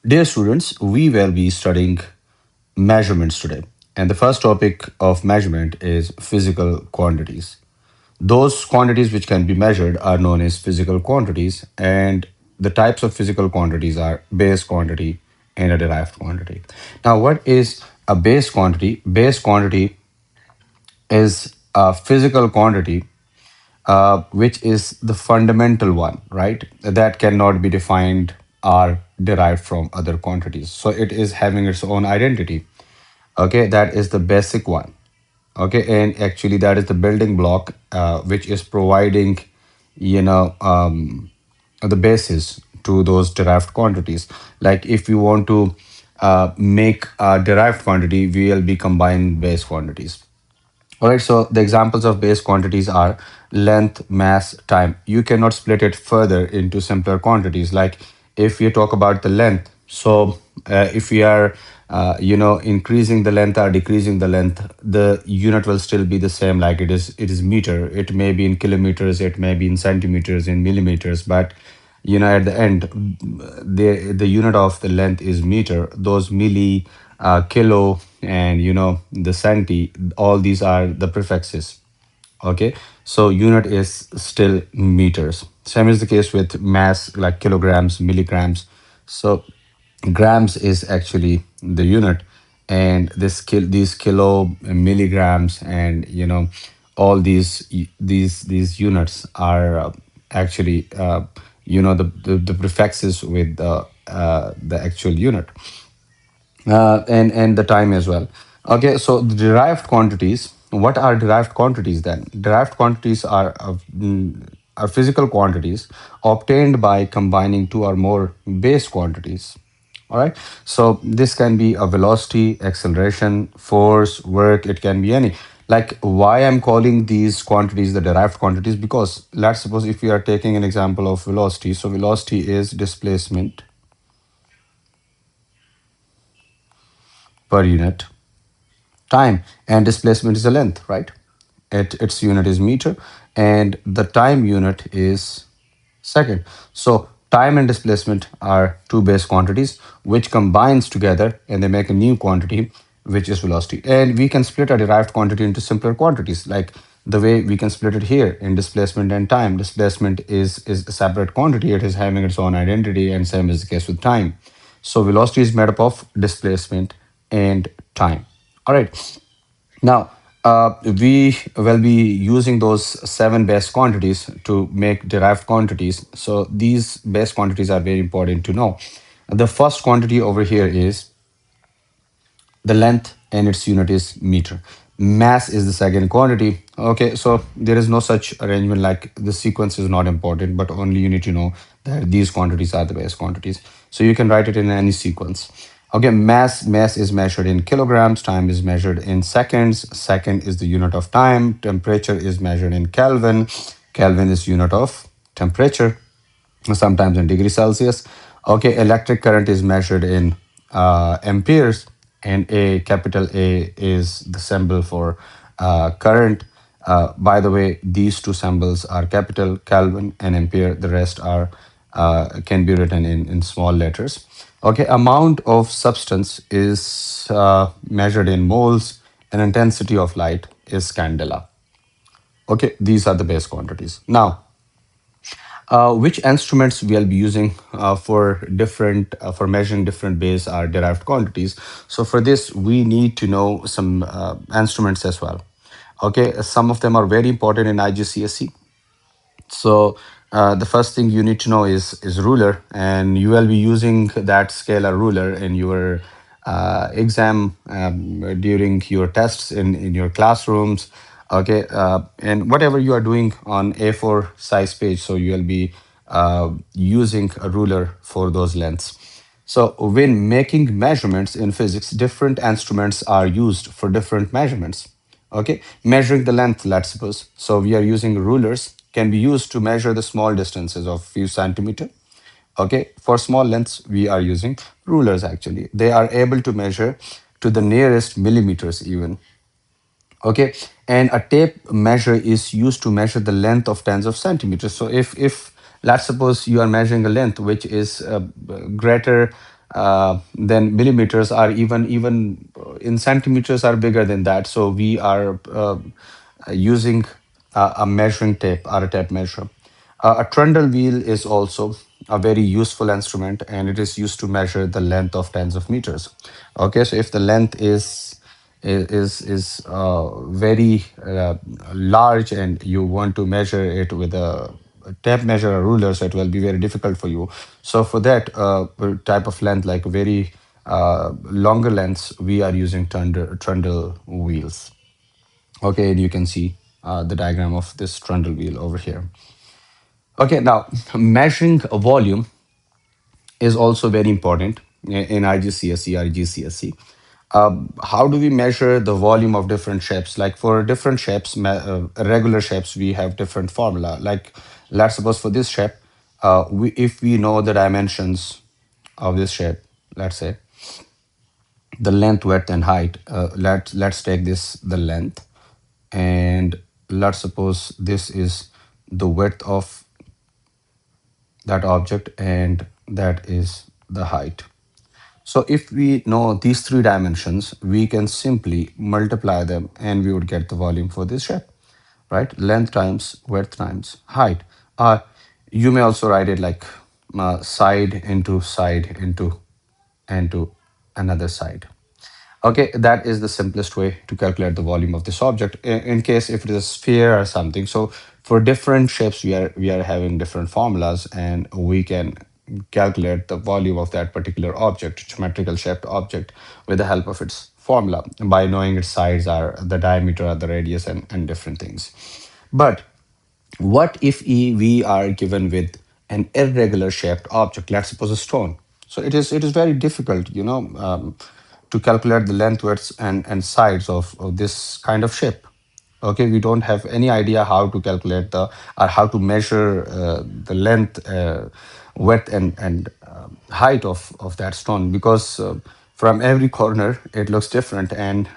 Dear students, we will be studying measurements today. And the first topic of measurement is physical quantities. Those quantities which can be measured are known as physical quantities, and the types of physical quantities are base quantity and a derived quantity. Now, what is a base quantity? Base quantity is a physical quantity which is the fundamental one, right? That cannot be defined or derived from other quantities. So it is having its own identity. Okay, that is the basic one. Okay, and actually that is the building block which is providing, you know, the basis to those derived quantities. Like if you want to make a derived quantity, we will be combining base quantities. All right, so the examples of base quantities are length, mass, time. You cannot split it further into simpler quantities. Like if you talk about the length, so if we are, increasing the length or decreasing the length, the unit will still be the same. Like it is meter. It may be in kilometers, it may be in centimeters, in millimeters, but at the end, the unit of the length is meter. Those milli, kilo, and the centi, all these are the prefixes. Okay, so unit is still meters. Same is the case with mass, like kilograms, milligrams. So grams is actually the unit, and these kilo, milligrams, and all these units are actually the prefixes with the actual unit, and the time as well. Okay, so the derived quantities. What are derived quantities then? Derived quantities are physical quantities obtained by combining two or more base quantities. All right. So this can be a velocity, acceleration, force, work. It can be any. Like why I'm calling these quantities the derived quantities, because let's suppose if we are taking an example of velocity. So velocity is displacement per unit time, and displacement is the length, right? Its unit is meter, and the time unit is second. So time and displacement are two base quantities which combines together and they make a new quantity, which is velocity. And we can split a derived quantity into simpler quantities, like the way we can split it here in displacement and time. Displacement is a separate quantity. It is having its own identity, and same is the case with time. So velocity is made up of displacement and time. All right. Now, we will be using those seven base quantities to make derived quantities. So these base quantities are very important to know. The first quantity over here is the length, and its unit is meter. Mass is the second quantity. Okay, so there is no such arrangement, like the sequence is not important, but only you need to know that these quantities are the base quantities. So you can write it in any sequence. Okay, mass is measured in kilograms, time is measured in seconds, second is the unit of time, temperature is measured in Kelvin, Kelvin is unit of temperature, sometimes in degree Celsius. Okay, electric current is measured in amperes, and a capital A is the symbol for current. By the way, these two symbols are capital Kelvin and ampere. The rest are can be written in small letters. Okay, amount of substance is measured in moles, and intensity of light is candela. Okay, these are the base quantities. Now, which instruments we'll be using for measuring different base or derived quantities. So for this, we need to know some instruments as well. Okay, some of them are very important in IGCSE. So the first thing you need to know is ruler, and you will be using that scalar ruler in your exam, during your tests in your classrooms. Okay, and whatever you are doing on A4 size page, so you will be using a ruler for those lengths. So when making measurements in physics, different instruments are used for different measurements. Okay, measuring the length, let's suppose. So we are using rulers, can be used to measure the small distances of few centimeter. Okay, for small lengths, we are using rulers actually. They are able to measure to the nearest millimeters even. Okay, and a tape measure is used to measure the length of tens of centimeters. So if let's suppose you are measuring a length which is greater then millimeters are even in centimeters are bigger than that. So we are using a measuring tape or a tape measure. A trundle wheel is also a very useful instrument, and it is used to measure the length of tens of meters. Okay, so if the length is very large and you want to measure it with a tape measure or ruler, so it will be very difficult for you. So for that type of length, like very longer lengths, we are using trundle wheels. Okay, and you can see the diagram of this trundle wheel over here. Okay, now measuring a volume is also very important in IGCSE or GCSE. How do we measure the volume of different shapes? Like for different shapes, regular shapes, we have different formula. Like let's suppose for this shape, if we know the dimensions of this shape, let's say the length, width, and height. Let's take this the length, and let's suppose this is the width of that object, and that is the height. So if we know these three dimensions, we can simply multiply them and we would get the volume for this shape, right? Length times width times height. Uh, you may also write it like side into another side. Okay, that is the simplest way to calculate the volume of this object. In case if it is a sphere or something, so for different shapes, we are having different formulas, and we can calculate the volume of that particular object, geometrical shaped object, with the help of its formula by knowing its size or the diameter or the radius and different things. But what if we are given with an irregular shaped object, let's suppose a stone? So it is very difficult, to calculate the length, widths, and sides of this kind of shape. Okay, we don't have any idea how to calculate the or how to measure the length, width, and height of that stone, because from every corner it looks different, and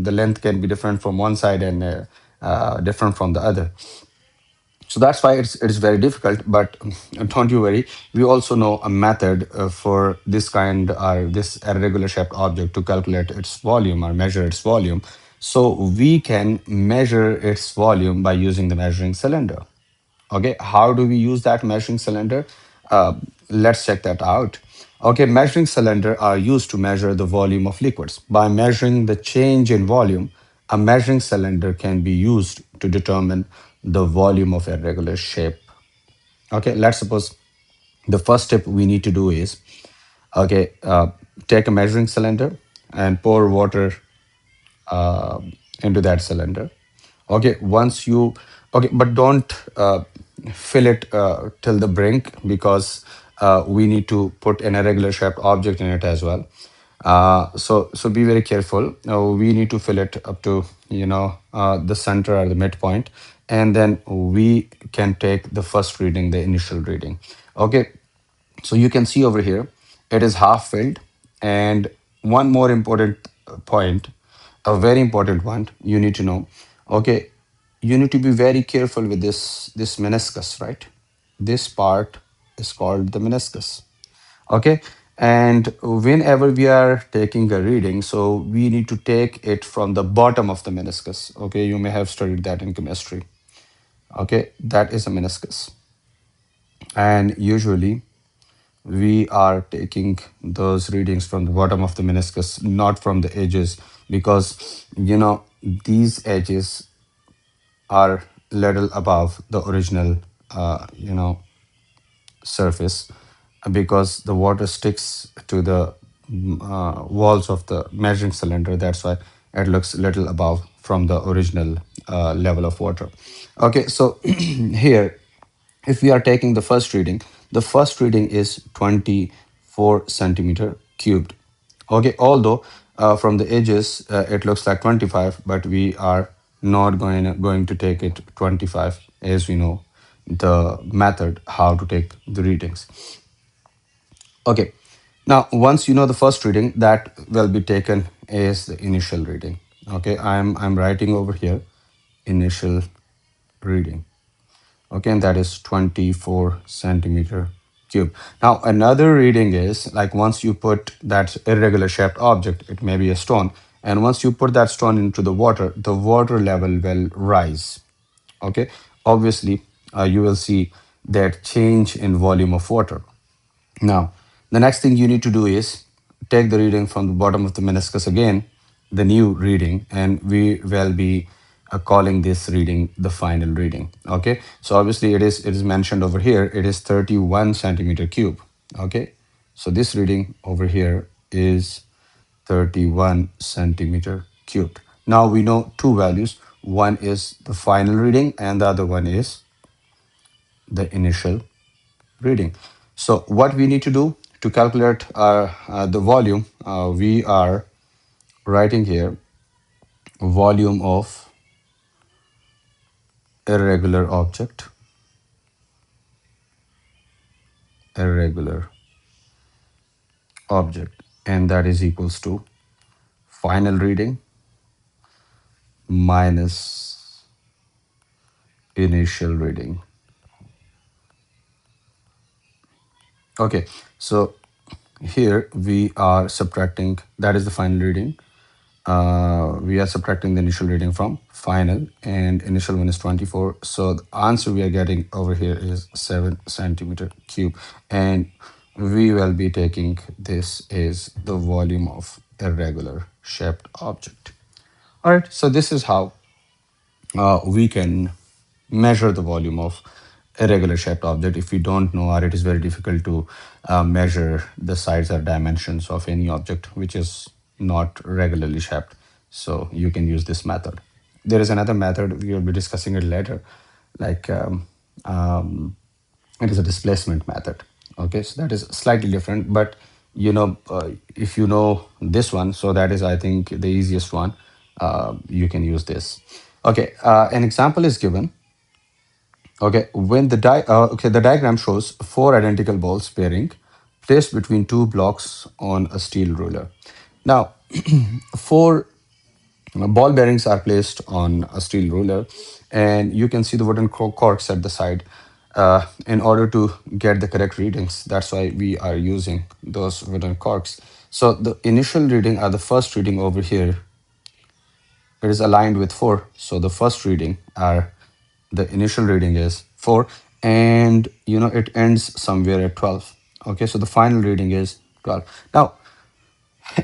the length can be different from one side and different from the other. So that's why it's very difficult. But don't you worry, we also know a method for this kind or this irregular shaped object to calculate its volume or measure its volume. So we can measure its volume by using the measuring cylinder. Okay, how do we use that measuring cylinder? uh, let's check that out. Okay, measuring cylinder are used to measure the volume of liquids. By measuring the change in volume, a measuring cylinder can be used to determine the volume of a regular shape. Okay, let's suppose the first step we need to do is, okay, take a measuring cylinder and pour water uh, into that cylinder. Okay, once you, okay, but don't fill it till the brink, because we need to put an irregular shaped object in it as well. So be very careful. We need to fill it up to the center or the midpoint, and then we can take the first reading, the initial reading. Okay, so you can see over here, it is half filled. And one more important point, a very important one you need to know. Okay, you need to be very careful with this meniscus, right? This part is called the meniscus. Okay, and whenever we are taking a reading, so we need to take it from the bottom of the meniscus. Okay, you may have studied that in chemistry. Okay, that is a meniscus. And usually we are taking those readings from the bottom of the meniscus, not from the edges, because these edges are little above the original surface, because the water sticks to the walls of the measuring cylinder. That's why it looks little above from the original level of water. Okay, so here, if we are taking the first reading is 24 centimeter cubed. Okay, although from the edges it looks like 25, but we are not going to take it 25, as we know the method how to take the readings. Okay, now once you know the first reading, that will be taken as the initial reading. Okay, I'm writing over here initial reading. Okay, and that is 24 centimeter cube. Now, another reading is like once you put that irregular shaped object, it may be a stone, and once you put that stone into the water level will rise. Okay, obviously, you will see that change in volume of water. Now, the next thing you need to do is take the reading from the bottom of the meniscus again, the new reading, and we will be calling this reading the final reading. Okay, so obviously it is mentioned over here. It is 31 centimeter cube. Okay, so this reading over here is 31 centimeter cubed. Now we know two values. One is the final reading, and the other one is the initial reading. So what we need to do to calculate the volume, we are writing here volume of irregular object, irregular object, and that is equals to final reading minus initial reading. Okay, so here we are subtracting, that is the final reading. We are subtracting the initial reading from final, and initial one is 24. So the answer we are getting over here is 7 centimeter cube. And we will be taking this is the volume of irregular shaped object. All right, so this is how we can measure the volume of a regular shaped object. If we don't know, or it is very difficult to measure the size or dimensions of any object which is not regularly shaped, so you can use this method. There is another method, we will be discussing it later, like um, it is a displacement method. Okay, so that is slightly different, but if you know this one, so that is, I think, the easiest one. You can use this. Okay, an example is given. Okay, when the diagram shows four identical balls pairing placed between two blocks on a steel ruler. Now, four ball bearings are placed on a steel ruler, and you can see the wooden corks at the side. In order to get the correct readings, that's why we are using those wooden corks. So the initial reading, or the first reading over here, it is aligned with 4. So the first reading, or the initial reading, is 4, and it ends somewhere at 12. Okay, so the final reading is 12. Now,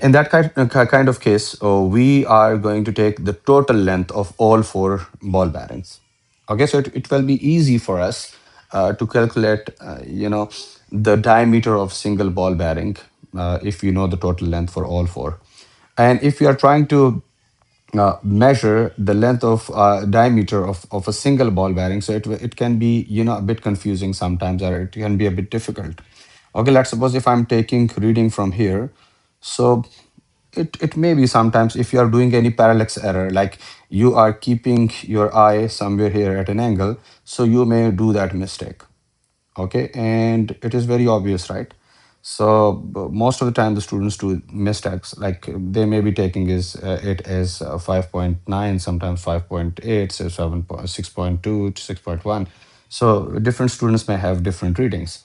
in that kind of case, we are going to take the total length of all four ball bearings. Okay, so it will be easy for us to calculate, the diameter of single ball bearing, if you know the total length for all four. And if you are trying to measure the length of diameter of a single ball bearing, so it can be a bit confusing sometimes, or it can be a bit difficult. Okay, let's suppose if I'm taking reading from here, so it may be sometimes if you are doing any parallax error, like you are keeping your eye somewhere here at an angle, so you may do that mistake. Okay, and it is very obvious, right? So most of the time the students do mistakes, like they may be taking it as 5.9, sometimes 5.8, so 7 6.2 to 6.1. So different students may have different readings.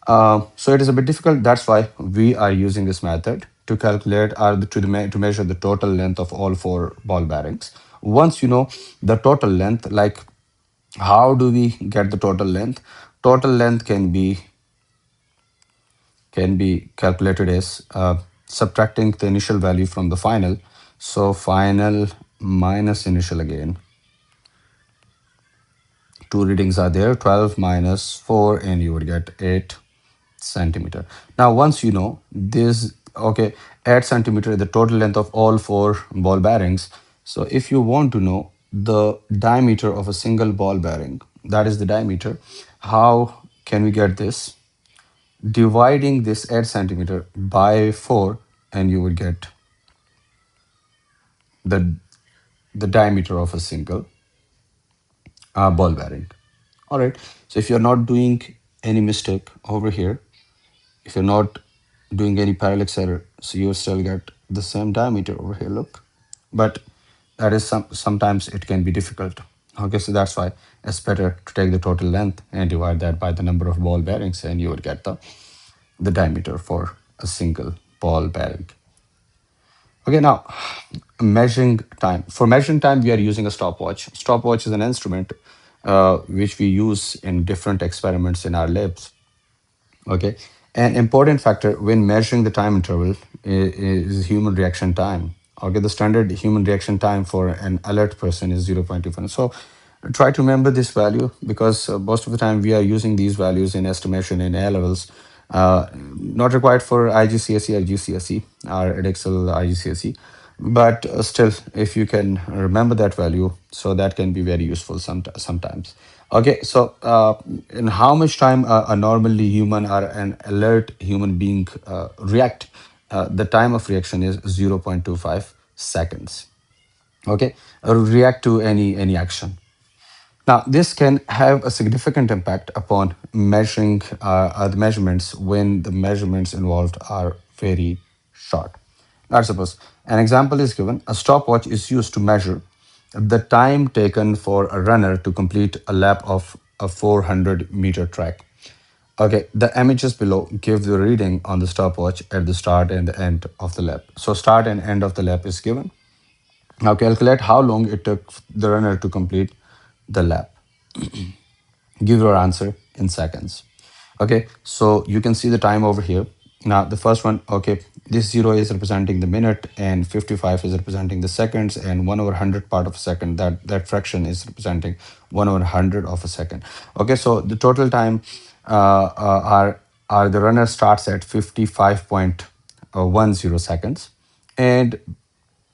So it is a bit difficult. That's why we are using this method to calculate, or to measure the total length of all four ball bearings. Once you know the total length, like how do we get the total length? Total length can be calculated as subtracting the initial value from the final. So final minus initial again. Two readings are there, 12 minus 4, and you would get 8 centimeter. Now, once you know this, okay, 8 centimeter is the total length of all four ball bearings. So if you want to know the diameter of a single ball bearing, that is the diameter, how can we get this? Dividing this 8 centimeter by 4, and you would get the the diameter of a single ball bearing. All right, so if you're not doing any mistake over here, if you're not doing any parallax error, so you still get the same diameter over here, look. But that is sometimes it can be difficult. Okay, so that's why it's better to take the total length and divide that by the number of ball bearings, and you would get the diameter for a single ball bearing. Okay, now measuring time. For measuring time, we are using a stopwatch. Stopwatch is an instrument which we use in different experiments in our labs. Okay. An important factor when measuring the time interval is human reaction time. Okay. The standard human reaction time for an alert person is 0.25. So try to remember this value because most of the time we are using these values in estimation in A levels. Not required for IGCSE or GCSE or Edexcel IGCSE. But still, if you can remember that value, so that can be very useful sometimes. Okay, so in how much time a normally human or an alert human being react, the time of reaction is 0.25 seconds. Okay, react to any action. Now, this can have a significant impact upon measuring the measurements when the measurements involved are very short. Now, suppose an example is given. A stopwatch is used to measure the time taken for a runner to complete a lap of a 400-meter track. Okay, the images below give the reading on the stopwatch at the start and the end of the lap. So, start and end of the lap is given. Now, calculate how long it took the runner to complete the lap. Give your answer in seconds. Okay, so you can see the time over here. Now the first one, okay, this 0 is representing the minute and 55 is representing the seconds, and 1 over 100 part of a second, that fraction is representing 1 over 100 of a second. Okay, so the total time are the runner starts at 55.10 seconds, and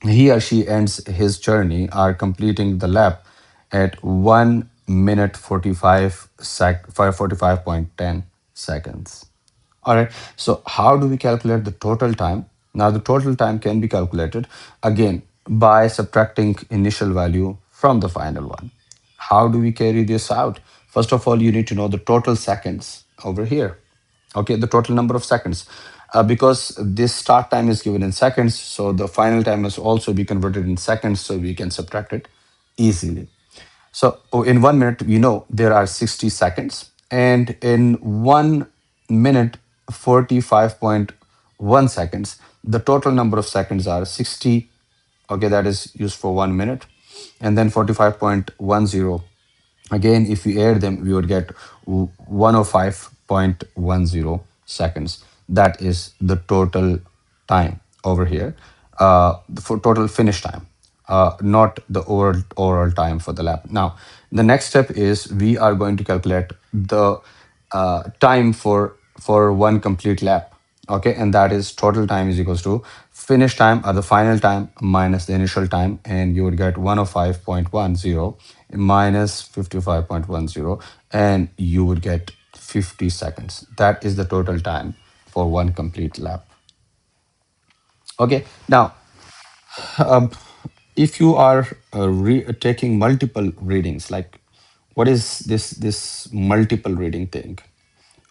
he or she ends his journey are completing the lap at 1 minute 45.10 seconds. All right, so how do we calculate the total time? Now the total time can be calculated again by subtracting initial value from the final one. How do we carry this out? First of all, you need to know the total seconds over here. Okay, the total number of seconds. Because this start time is given in seconds, so the final time must also be converted in seconds, so we can subtract it easily. So in 1 minute, we know there are 60 seconds, and in 1 minute, 45.1 seconds, the total number of seconds are 60. Okay, that is used for 1 minute, and then 45.10. Again, if we add them, we would get 105.10 seconds. That is the total time over here, for total finish time, not the overall time for the lap. Now, the next step is we are going to calculate the time for one complete lap. Okay, and that is total time is equals to finish time or the final time minus the initial time, and you would get 105.10 minus 55.10, and you would get 50 seconds. That is the total time for one complete lap. Okay, now um, if you are taking multiple readings, like what is this multiple reading thing?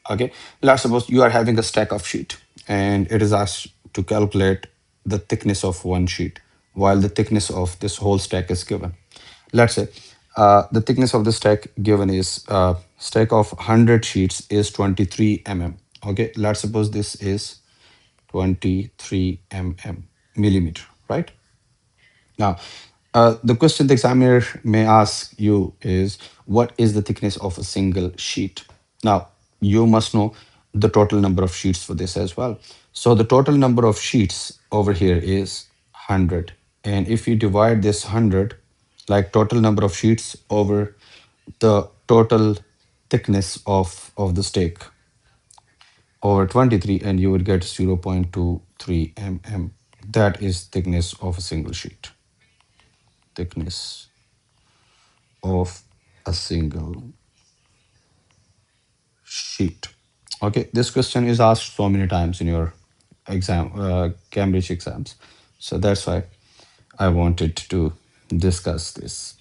Okay, let's suppose you are having a stack of sheet and it is asked to calculate the thickness of one sheet while the thickness of this whole stack is given. Let's say the thickness of the stack given is stack of 100 sheets is 23 mm. Okay, let's suppose this is 23 millimeter, right? Now, the question the examiner may ask you is, what is the thickness of a single sheet? Now, you must know the total number of sheets for this as well. So the total number of sheets over here is 100. And if you divide this 100, like total number of sheets over the total thickness of the stake over 23, and you would get 0.23 mm. That is thickness of a single sheet. Thickness of a single sheet. Okay, this question is asked so many times in your exam, Cambridge exams. So that's why I wanted to discuss this.